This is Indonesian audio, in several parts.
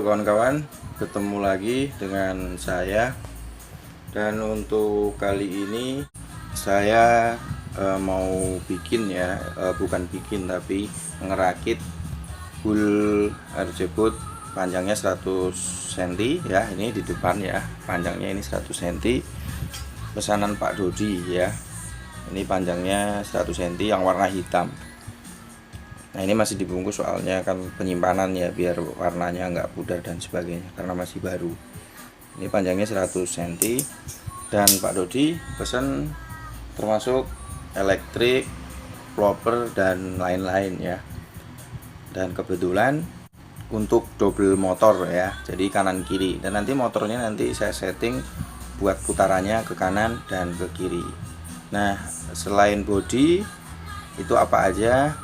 kawan-kawan, ketemu lagi dengan saya. Dan untuk kali ini saya mau bikin ya, bukan bikin tapi ngerakit bull RC boot panjangnya 100 cm ya. Ini di depan ya, panjangnya ini 100 cm, pesanan Pak Dodi ya. Ini panjangnya 100 cm yang warna hitam. Nah, ini masih dibungkus soalnya kan penyimpanan ya, biar warnanya nggak pudar dan sebagainya karena masih baru. Ini panjangnya 100 cm dan Pak Dodi pesan termasuk elektrik, flopper dan lain-lain ya. Dan kebetulan untuk double motor ya, jadi kanan kiri, dan nanti motornya nanti saya setting buat putarannya ke kanan dan ke kiri. Nah, selain body itu apa aja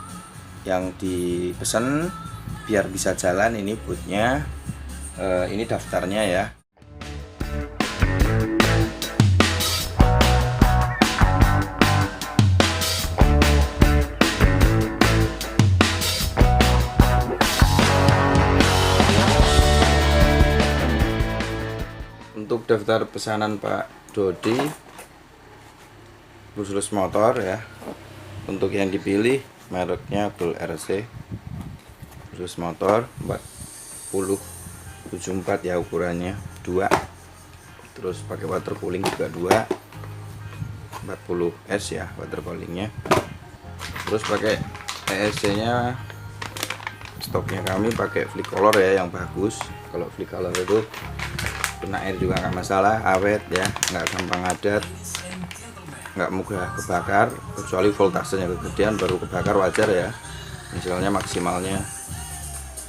yang dipesan biar bisa jalan ini bootnya, ini daftarnya ya. Untuk daftar pesanan Pak Dodi khusus motor ya, untuk yang dipilih mereknya Bull RC khusus motor 4074 ya, ukurannya 2, terus pakai water cooling juga 2, 40S ya water coolingnya. Terus pakai ESC nya stoknya kami pakai Flicolor ya, yang bagus. Kalau Flicolor itu kena air juga nggak masalah, awet ya, nggak gampang ngadat, nggak mudah kebakar, kecuali voltasenya kegedean baru kebakar, wajar ya. Misalnya maksimalnya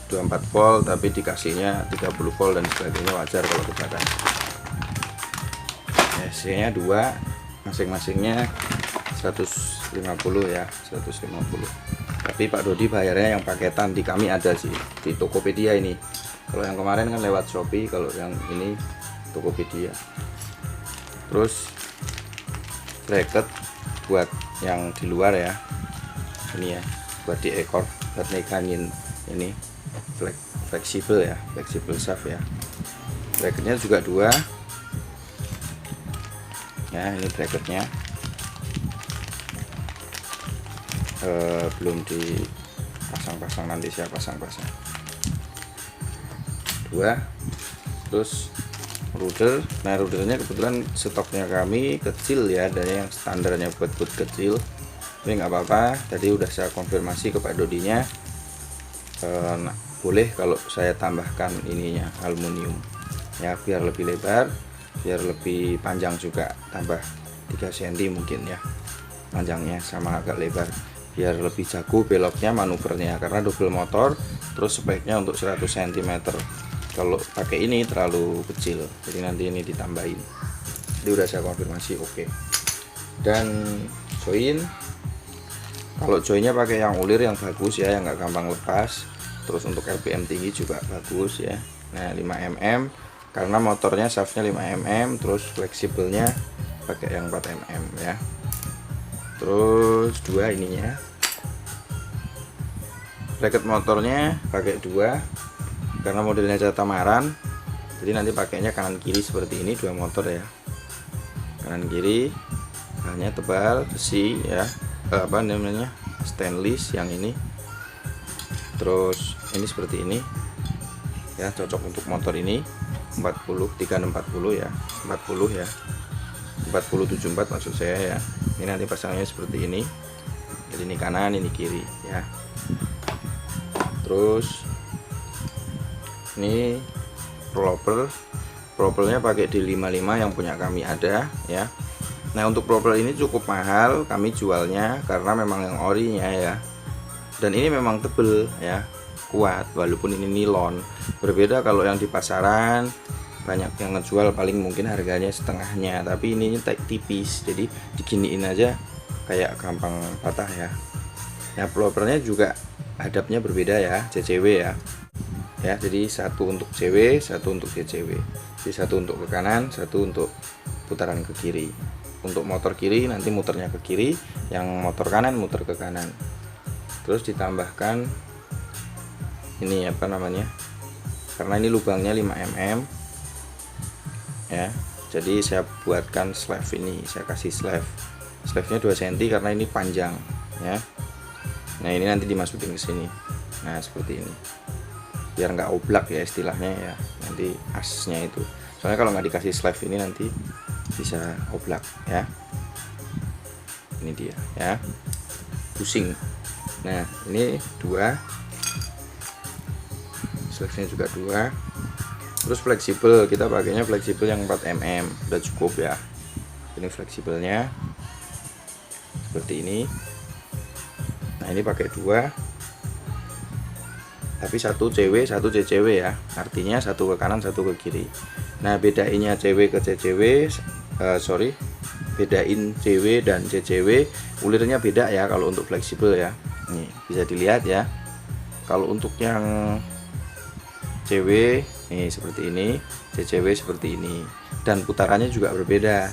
24 volt tapi dikasihnya 30 volt dan sebagainya, wajar kalau kebakar. ESC nya 2, masing-masingnya 150 ya, 150. Tapi Pak Dodi bayarnya yang paketan, di kami ada sih di Tokopedia ini. Kalau yang kemarin kan lewat Shopee, kalau yang ini Tokopedia. Terus bracket buat yang di luar ya, ini ya, buat di ekor, buat megangin ini fleksibel ya, fleksibel shaft ya. Bracketnya juga 2 ya, ini bracketnya belum dipasang-pasang, nanti saya pasang-pasang 2. Terus rudder, nah ruddernya kebetulan stoknya kami kecil ya, ada yang standarnya buat boot kecil, tapi nggak apa-apa. Tadi udah saya konfirmasi ke Pak Dodinya, nah, boleh kalau saya tambahkan ininya aluminium ya, biar lebih lebar, biar lebih panjang juga, tambah 3 cm mungkin ya panjangnya, sama agak lebar, biar lebih jago beloknya, manuvernya, karena double motor. Terus speknya untuk 100 cm, kalau pakai ini terlalu kecil, jadi nanti ini ditambahin. Jadi udah saya konfirmasi oke. Dan join, kalau joinnya pakai yang ulir yang bagus ya, yang nggak gampang lepas. Terus untuk RPM tinggi juga bagus ya. Nah 5 mm karena motornya shaftnya 5 mm, terus fleksibelnya pakai yang 4 mm ya. Terus 2 ininya, bracket motornya pakai 2 karena modelnya catamaran, jadi nanti pakainya kanan kiri seperti ini, 2 motor ya, kanan kiri. Bahannya tebal besi ya, apa namanya, stainless yang ini. Terus ini seperti ini ya, cocok untuk motor ini 40 3640 ya, 40 ya, 4074 maksud saya ya. Ini nanti pasangnya seperti ini, jadi ini kanan ini kiri ya. Terus ini propelnya pakai D55 yang punya kami ada ya. Nah untuk propel ini cukup mahal kami jualnya karena memang yang orinya ya, dan ini memang tebel ya, kuat, walaupun ini nilon. Berbeda kalau yang di pasaran, banyak yang ngejual paling mungkin harganya setengahnya, tapi ini tipis, jadi diginiin aja kayak gampang patah ya. Nah propelnya juga hadapnya berbeda ya, CCW ya. Ya, jadi satu untuk CW, satu untuk CCW. Jadi satu untuk ke kanan, satu untuk putaran ke kiri. Untuk motor kiri nanti muternya ke kiri, yang motor kanan muter ke kanan. Terus ditambahkan ini apa namanya, karena ini lubangnya 5 mm ya. Jadi saya buatkan sleeve ini, saya kasih sleeve-nya 2 cm karena ini panjang ya. Nah ini nanti dimasukin ke sini. Nah seperti ini, biar nggak oblak ya istilahnya ya, nanti asnya itu. Soalnya kalau nggak dikasih sleeve ini nanti bisa oblak ya. Ini dia ya, pusing. Nah ini 2, sleeve-nya juga 2. Terus fleksibel, kita pakainya fleksibel yang 4 mm, udah cukup ya. Ini fleksibelnya seperti ini. Nah ini pakai 2, tapi 1 CW 1 CCW ya, artinya 1 ke kanan 1 ke kiri. Nah bedainnya CW ke CCW, bedain CW dan CCW, ulirnya beda ya kalau untuk fleksibel ya. Nih bisa dilihat ya, kalau untuk yang CW nih seperti ini, CCW seperti ini, dan putarannya juga berbeda.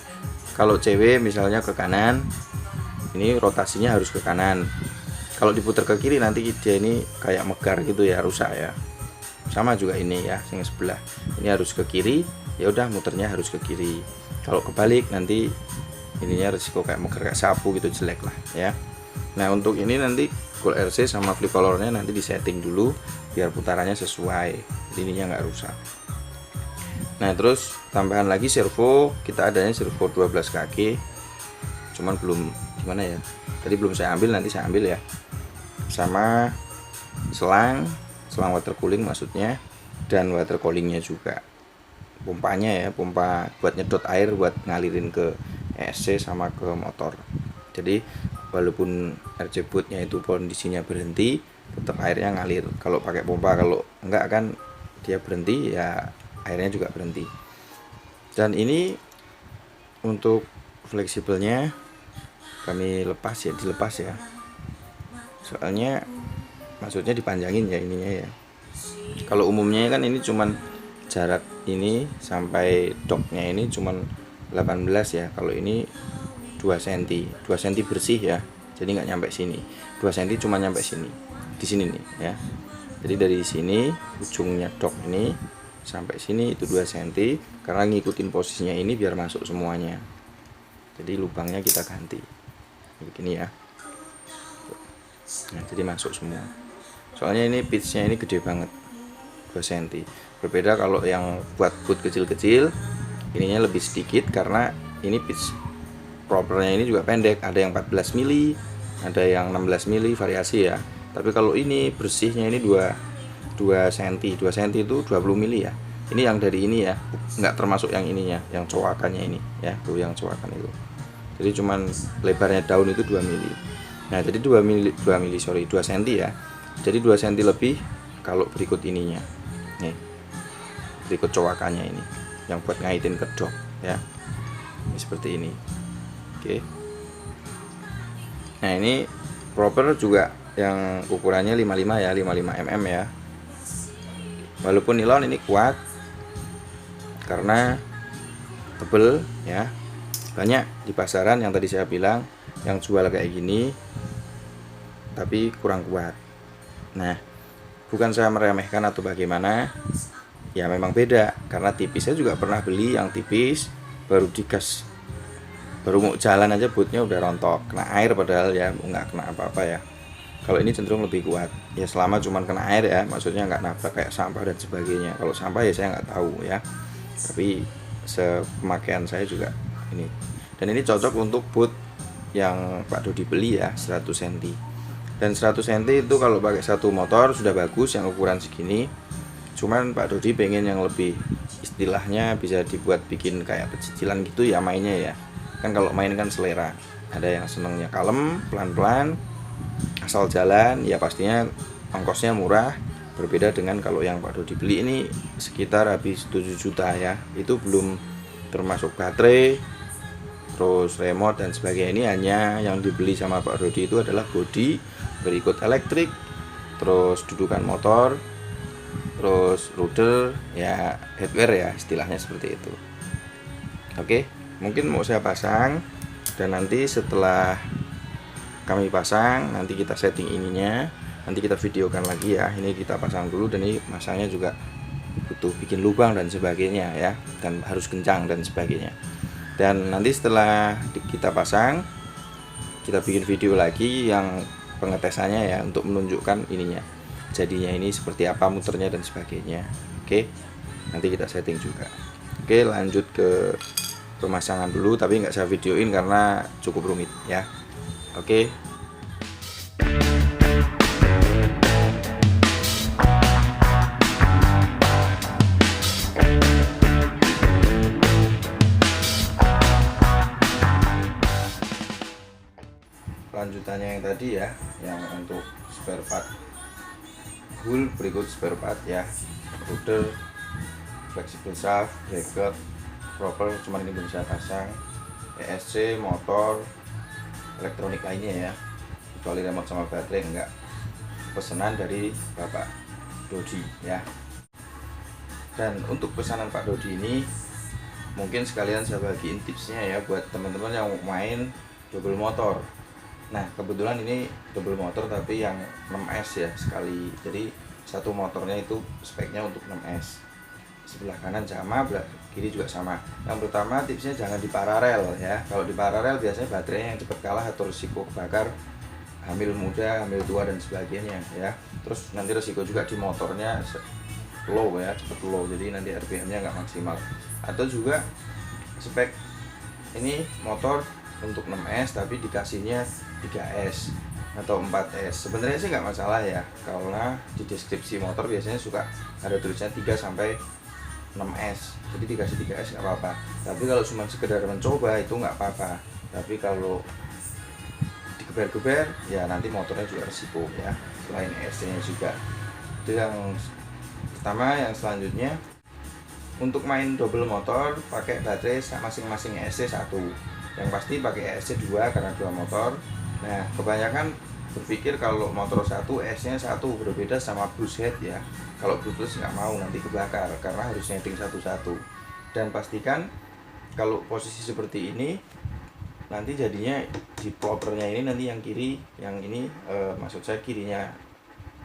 Kalau CW misalnya ke kanan, ini rotasinya harus ke kanan. Kalau diputar ke kiri nanti dia ini kayak megar gitu ya, rusak ya. Sama juga ini ya, yang sebelah ini harus ke kiri, ya udah muternya harus ke kiri. Kalau kebalik nanti ininya risiko kayak megar, kayak sapu gitu, jelek lah ya. Nah untuk ini nanti cool RC sama flip colornya nanti disetting dulu biar putarannya sesuai, ininya nggak rusak. Nah terus tambahan lagi servo, kita adanya servo 12 kaki, cuman belum gimana ya, tadi belum saya ambil, nanti saya ambil ya. Sama selang water cooling maksudnya, dan water coolingnya juga, pompanya ya, pompa buat nyedot air buat ngalirin ke ESC sama ke motor. Jadi walaupun RC bootnya itu kondisinya berhenti, tetap airnya ngalir kalau pakai pompa. Kalau enggak kan dia berhenti ya, airnya juga berhenti. Dan ini untuk fleksibelnya kami dilepas ya, soalnya maksudnya dipanjangin ya ininya ya. Kalau umumnya kan ini cuman jarak ini sampai doknya ini cuman 18 ya, kalau ini 2 cm bersih ya, jadi nggak nyampe sini. 2 cm cuma nyampe sini, di sini nih ya. Jadi dari sini ujungnya dok ini sampai sini itu 2 cm, karena ngikutin posisinya ini biar masuk semuanya. Jadi lubangnya kita ganti begini ya. Nah jadi masuk semua, soalnya ini pitchnya ini gede banget, 2 cm. Berbeda kalau yang buat boot kecil-kecil, ininya lebih sedikit karena ini pitch propernya ini juga pendek, ada yang 14 mili, ada yang 16 mili, variasi ya. Tapi kalau ini bersihnya ini 2 cm, 2 cm itu 20 mili ya. Ini yang dari ini ya, nggak termasuk yang ininya, yang cowakannya ini ya, tuh yang cowakan itu. Jadi cuman lebarnya daun itu 2 mili. Nah jadi 2 cm ya. Jadi 2 cm lebih kalau berikut ininya, nih berikut cowakannya ini, yang buat ngaitin ke dok ya. Ini seperti ini. Oke. Nah ini proper juga yang ukurannya 55 ya, 55 mm ya. Walaupun nilon ini kuat karena tebel ya. Banyak di pasaran yang tadi saya bilang yang jual kayak gini tapi kurang kuat. Nah bukan saya meremehkan atau bagaimana, ya memang beda karena tipis. Saya juga pernah beli yang tipis, baru digas, baru mau jalan aja bootnya udah rontok, kena air, padahal ya nggak kena apa-apa ya. Kalau ini cenderung lebih kuat ya, selama cuman kena air ya, maksudnya nggak nabrak kayak sampah dan sebagainya. Kalau sampah ya saya nggak tahu ya, tapi sepemakaian saya juga ini. Dan ini cocok untuk boot yang Pak Dodi beli ya, 100 cm. Dan 100 cm itu kalau pakai satu motor sudah bagus yang ukuran segini. Cuman Pak Dodi pengen yang lebih, istilahnya bisa dibuat bikin kayak pecicilan gitu ya mainnya ya. Kan kalau main kan selera, ada yang senangnya kalem, pelan-pelan, asal jalan ya, pastinya ongkosnya murah. Berbeda dengan kalau yang Pak Dodi beli ini sekitar habis 7 juta ya. Itu belum termasuk baterai, terus remote dan sebagainya. Ini hanya yang dibeli sama Pak Dodi itu adalah bodi, berikut elektrik, terus dudukan motor, terus rudder ya, headwear ya, istilahnya seperti itu. Oke, mungkin mau saya pasang, dan nanti setelah kami pasang nanti kita setting ininya, nanti kita videokan lagi ya. Ini kita pasang dulu, dan ini masangnya juga itu bikin lubang dan sebagainya ya, dan harus kencang dan sebagainya. Dan nanti setelah kita pasang, kita bikin video lagi yang pengetesannya ya, untuk menunjukkan ininya jadinya ini seperti apa muternya dan sebagainya. Oke, nanti kita setting juga. Oke, lanjut ke pemasangan dulu, tapi nggak saya videoin karena cukup rumit ya. Oke, lanjutannya yang tadi ya, yang untuk spare part full, berikut spare part ya, rudder, flexible shaft, bracket, proper, cuman ini belum saya pasang, ESC, motor, elektronik lainnya ya, kecuali remote sama baterai enggak, pesanan dari Bapak Dodi ya. Dan untuk pesanan Pak Dodi ini mungkin sekalian saya bagiin tipsnya ya buat teman-teman yang main double motor. Nah, kebetulan ini double motor tapi yang 6S ya sekali. Jadi satu motornya itu speknya untuk 6S. Sebelah kanan sama, sebelah kiri juga sama. Yang pertama tipsnya jangan di paralel ya. Kalau di paralel biasanya baterainya yang cepat kalah atau risiko kebakar, hamil muda, hamil tua dan sebagainya ya. Terus nanti risiko juga di motornya low ya, cepet low. Jadi nanti RPM-nya nggak maksimal. Atau juga spek ini motor untuk 6S tapi dikasihnya 3S atau 4S. Sebenarnya sih nggak masalah ya, karena di deskripsi motor biasanya suka ada tulisannya 3 sampai 6S. Jadi dikasih 3S nggak apa-apa. Tapi kalau cuma sekedar mencoba itu nggak apa-apa. Tapi kalau digeber-geber ya nanti motornya juga resiko ya. Selain ESC-nya juga. Itu yang pertama. Yang selanjutnya, untuk main double motor pakai baterai masing-masing ESC 1. Yang pasti pakai ESC 2 karena 2 motor. Nah, kebanyakan berpikir kalau motor 1 ESC-nya 1, berbeda sama brush head ya. Kalau brush nggak mau nanti kebakar karena harus setting satu-satu. Dan pastikan kalau posisi seperti ini nanti jadinya di plopernya ini nanti yang kiri, yang ini maksud saya kirinya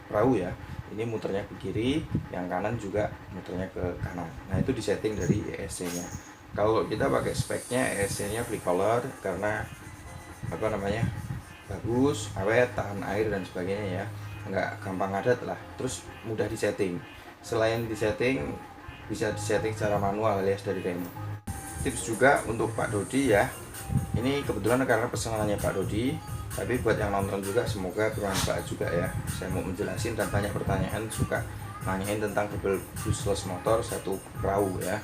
perahu ya. Ini muternya ke kiri, yang kanan juga muternya ke kanan. Nah, itu disetting dari ESC-nya. Kalau kita pakai speknya ESC-nya free color karena apa namanya, bagus, awet, tahan air dan sebagainya ya, nggak gampang ngadat lah, terus mudah disetting. Selain disetting, bisa disetting secara manual alias dari remote. Tips juga untuk Pak Dodi ya, ini kebetulan karena pesanannya Pak Dodi, tapi buat yang nonton juga semoga bermanfaat juga ya. Saya mau menjelasin dan banyak pertanyaan suka nanyain tentang double brushless motor satu perahu ya.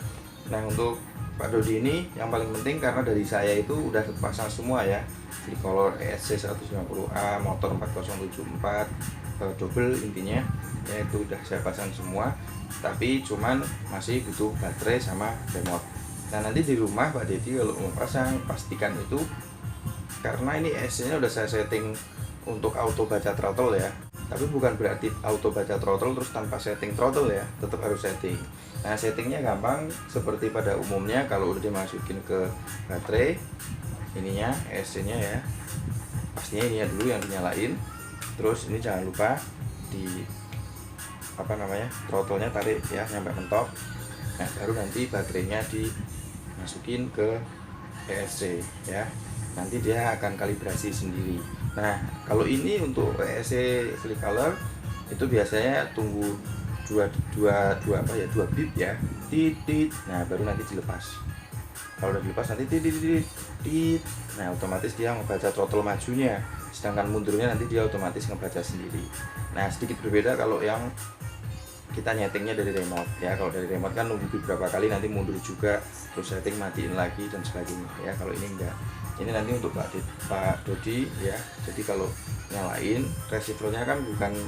Nah, untuk Pak Dodi ini yang paling penting karena dari saya itu udah terpasang semua ya, free color ESC 150A, motor 4074, double intinya ya, itu udah saya pasang semua, tapi cuman masih butuh baterai sama remote. Nah, nanti di rumah Pak Dedi kalau mau pasang pastikan itu, karena ini ESC nya udah saya setting untuk auto baca throttle ya, tapi bukan berarti auto baca throttle terus tanpa setting throttle ya, tetap harus setting. Nah, settingnya gampang seperti pada umumnya. Kalau udah dimasukin ke baterai ininya ESC nya ya, pastinya ini ya dulu yang dinyalain. Terus ini jangan lupa di apa namanya, throttle nya tarik ya sampai mentok. Nah, baru nanti baterainya dimasukin ke ESC ya, nanti dia akan kalibrasi sendiri. Nah, kalau ini untuk ESC free color itu biasanya tunggu dua beat ya, titit. Nah, baru nanti dilepas. Kalau udah dilepas nanti titit. Nah, otomatis dia ngebaca throttle majunya, sedangkan mundurnya nanti dia otomatis ngebaca sendiri. Nah, sedikit berbeda kalau yang kita nyetingnya dari remote ya. Kalau dari remote kan nunggu beberapa kali nanti mundur juga, terus setting matiin lagi dan sebagainya ya. Kalau ini enggak. Ini nanti untuk Pak Dodi ya. Jadi kalau nyalain receivernya kan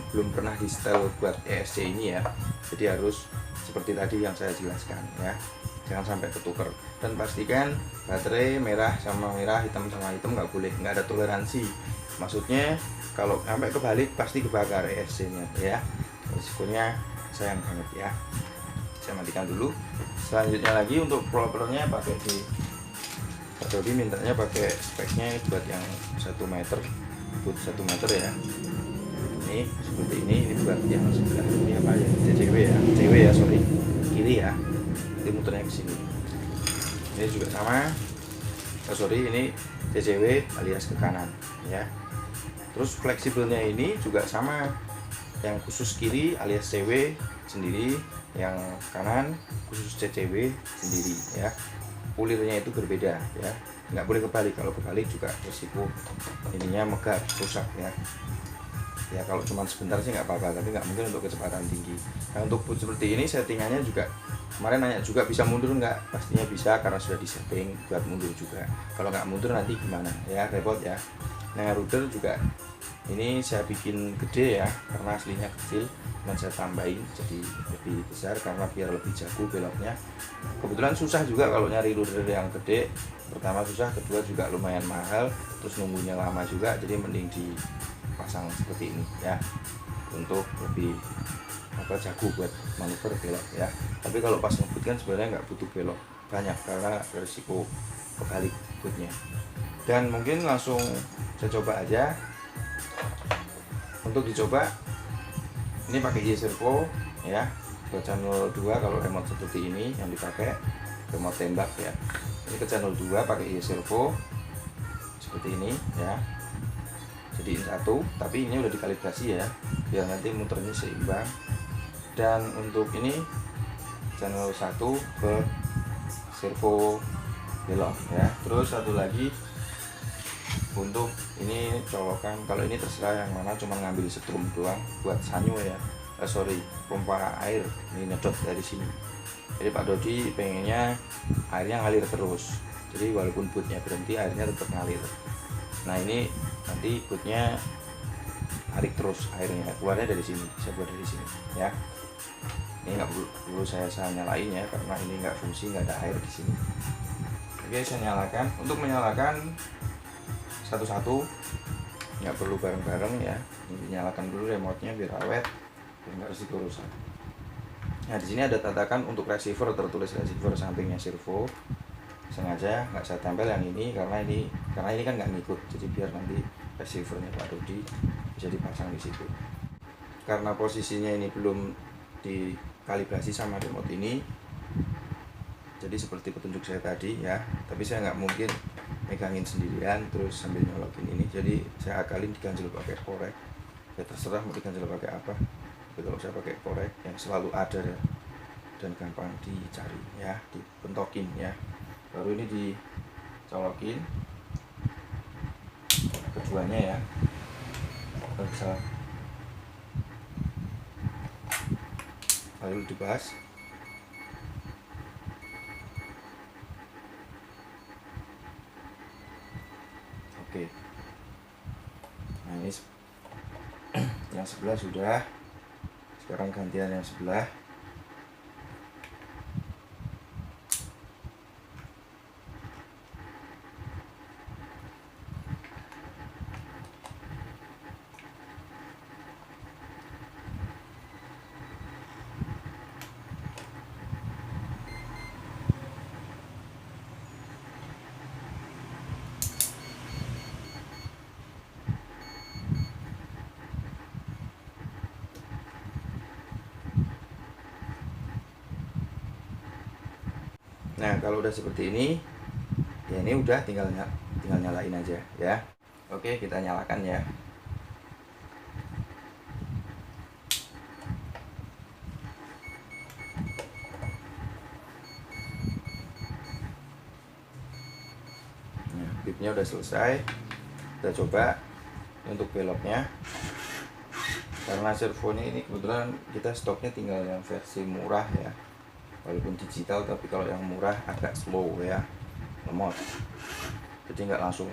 belum pernah di setel buat ESC ini ya. Jadi harus seperti tadi yang saya jelaskan ya. Jangan sampai ketuker, dan pastikan baterai merah sama merah, hitam sama hitam nggak boleh, nggak ada toleransi. Maksudnya kalau sampai kebalik pasti kebakar ESC-nya ya. Risikonya sayang banget ya. Saya matikan dulu. Selanjutnya lagi untuk propernya pakai di Pak Dodi mintanya pakai speknya buat yang 1 meter, buat 1 meter ya. Ini seperti ini buat yang sebelah ini apa ya, CW ya, sorry, kiri ya, nanti muternya ke sini. Ini juga sama, sorry, ini CCW alias ke kanan ya. Terus fleksibelnya ini juga sama, yang khusus kiri alias CW sendiri, yang kanan khusus CCW sendiri ya. Pulirnya itu berbeda ya, nggak boleh kebalik. Kalau kebalik juga risiko ininya megah, rusak ya. Ya kalau cuma sebentar sih nggak apa-apa, tapi nggak mungkin untuk kecepatan tinggi. Nah untuk boot seperti ini settingannya juga, kemarin nanya juga bisa mundur nggak, pastinya bisa karena sudah disetting buat mundur juga. Kalau nggak mundur nanti gimana ya, repot ya. Nah rudder juga ini saya bikin gede ya, karena aslinya kecil, dan saya tambahin jadi lebih besar karena biar lebih jago beloknya. Kebetulan susah juga kalau nyari rudder yang gede, pertama susah, kedua juga lumayan mahal, terus nunggunya lama juga, jadi mending dipasang seperti ini ya, untuk lebih jago buat manuver belok ya. Tapi kalau pas ngebut kan sebenarnya nggak butuh belok banyak karena risiko kebalik bootnya. Dan mungkin langsung saya coba aja. Untuk dicoba ini pakai servo ya, ke channel 2 kalau remote seperti ini yang dipakai, remote tembak ya. Ini ke channel 2 pakai servo seperti ini ya, jadiin satu, tapi ini udah dikalibrasi ya biar nanti muternya seimbang. Dan untuk ini channel 1 ke servo belok ya. Terus satu lagi untuk ini colokan, kalau ini terserah yang mana, cuma ngambil setrum doang buat sanyo ya, sorry, pompa air ini nyedot dari sini. Jadi Pak Dodi pengennya airnya ngalir terus, jadi walaupun bootnya berhenti airnya tetap ngalir. Nah ini nanti bootnya tarik terus airnya, keluarnya dari sini, saya buat dari sini ya. Ini nggak perlu saya nyalain ya, karena ini nggak fungsi, nggak ada air di sini. Oke, saya nyalakan. Untuk menyalakan satu-satu, nggak perlu bareng-bareng ya. Ini nyalakan dulu remote-nya biar awet, biar nggak risiko rusak. Nah di sini ada tatakan untuk receiver, tertulis receiver sampingnya servo. Sengaja nggak saya tempel yang ini karena ini kan nggak ngikut, jadi biar nanti receivernya Pak Dodi bisa dipasang di situ. Karena posisinya ini belum dikalibrasi sama remote ini, jadi seperti petunjuk saya tadi ya, tapi saya nggak mungkin megangin sendirian terus sambil nyolokin ini, jadi saya akalin diganjel pakai korek ya, terserah mau diganjel pakai apa. Tapi kalau saya pakai korek yang selalu ada ya, dan gampang dicari ya, dipentokin ya. Baru ini dicolokin keduanya ya, bisa lalu dibahas. Oke, nah ini yang sebelah sudah, sekarang gantian yang sebelah. Nah kalau udah seperti ini ya, ini udah tinggal nyalain aja ya. Oke, kita nyalakan ya. Nah, bibnya udah selesai. Kita coba untuk beloknya. Karena servonya ini kebetulan kita stoknya tinggal yang versi murah ya, walaupun digital, tapi kalau yang murah agak slow ya, lemot, jadi nggak langsung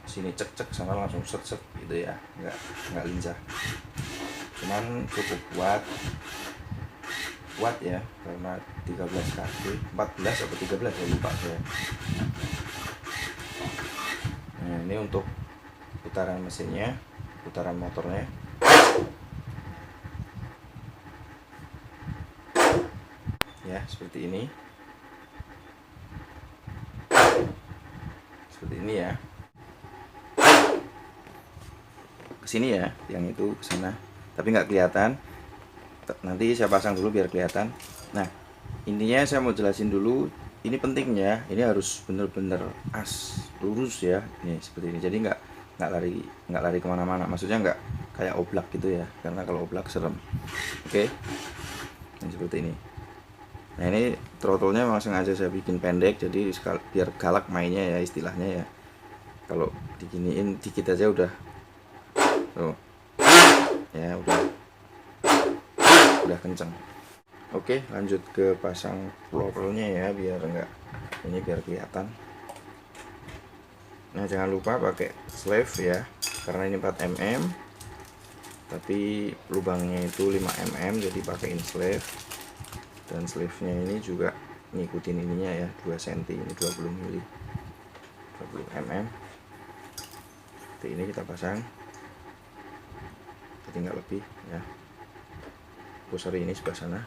sini cek sama langsung set gitu ya, nggak lincah. Cuman cukup kuat ya, karena 13 kg, 14 atau 13 ya, lupa saya. Nah ini untuk putaran mesinnya, putaran motornya. Ya seperti ini ya, kesini ya, yang itu kesana tapi nggak kelihatan, nanti saya pasang dulu biar kelihatan. Nah intinya saya mau jelasin dulu, ini pentingnya, ini harus bener-bener as lurus ya, ini seperti ini. Jadi nggak lari kemana-mana, maksudnya nggak kayak oblak gitu ya, karena kalau oblak serem. Oke, yang seperti ini. Nah ini throttle-nya memang sengaja saya bikin pendek, jadi biar galak mainnya ya istilahnya ya. Kalau diginiin dikit aja udah, tuh, ya udah kenceng. Oke, lanjut ke pasang throttle-nya ya, biar kelihatan. Nah jangan lupa pakai slave ya, karena ini 4 mm tapi lubangnya itu 5 mm, jadi pakaiin slave. Dan slave nya ini juga ngikutin ininya ya, 2 cm, ini 20 mm. Seperti ini kita pasang, jadi nggak lebih ya. Pusar ini sebelah sana.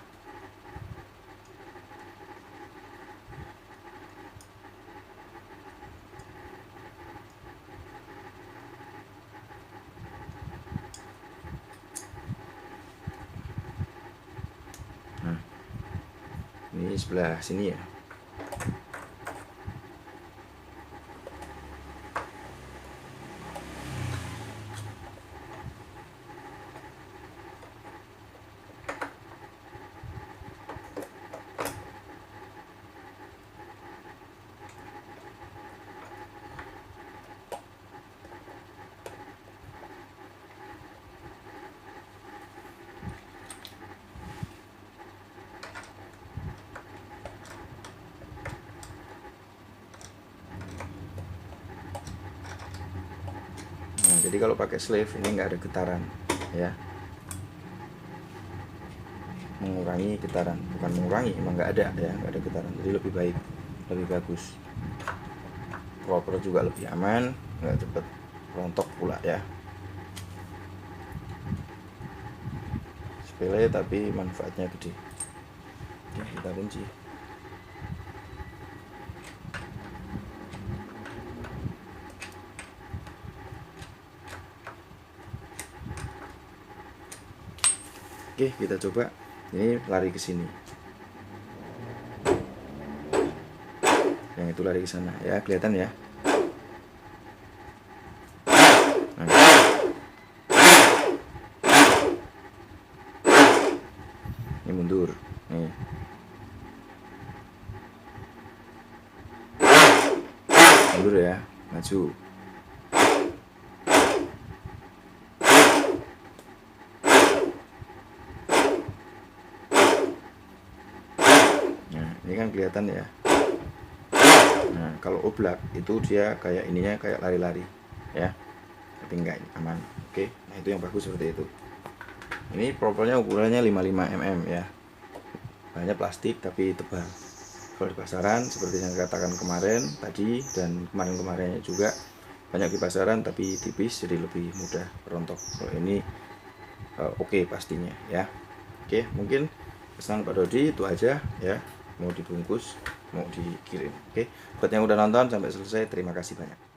Nah, ini sebelah sini ya. Nah, jadi kalau pakai slave ini nggak ada getaran ya, mengurangi getaran, bukan mengurangi, emang nggak ada ya, nggak ada getaran, jadi lebih baik, lebih bagus, proper juga lebih aman, nggak cepet rontok pula ya. Sepele tapi manfaatnya gede. Oke, kita kunci. Oke, kita coba. Ini lari ke sini. Yang itu lari ke sana ya, kelihatan ya. Nah, ini mundur. Nih. Mundur ya, maju. Ini kan kelihatan ya. Nah kalau oblak itu dia kayak ininya kayak lari-lari ya, tapi enggak, aman. Oke, nah itu yang bagus seperti itu. Ini propelnya ukurannya 55 mm ya, bahannya plastik tapi tebal. Kalau di pasaran seperti yang saya katakan kemarin tadi dan kemarin-kemarinnya juga, banyak di pasaran tapi tipis, jadi lebih mudah rontok. Kalau ini oke pastinya ya. Oke, mungkin pesan Pak Dodi itu aja ya, mau dibungkus mau dikirim. Oke, buat yang udah nonton sampai selesai terima kasih banyak.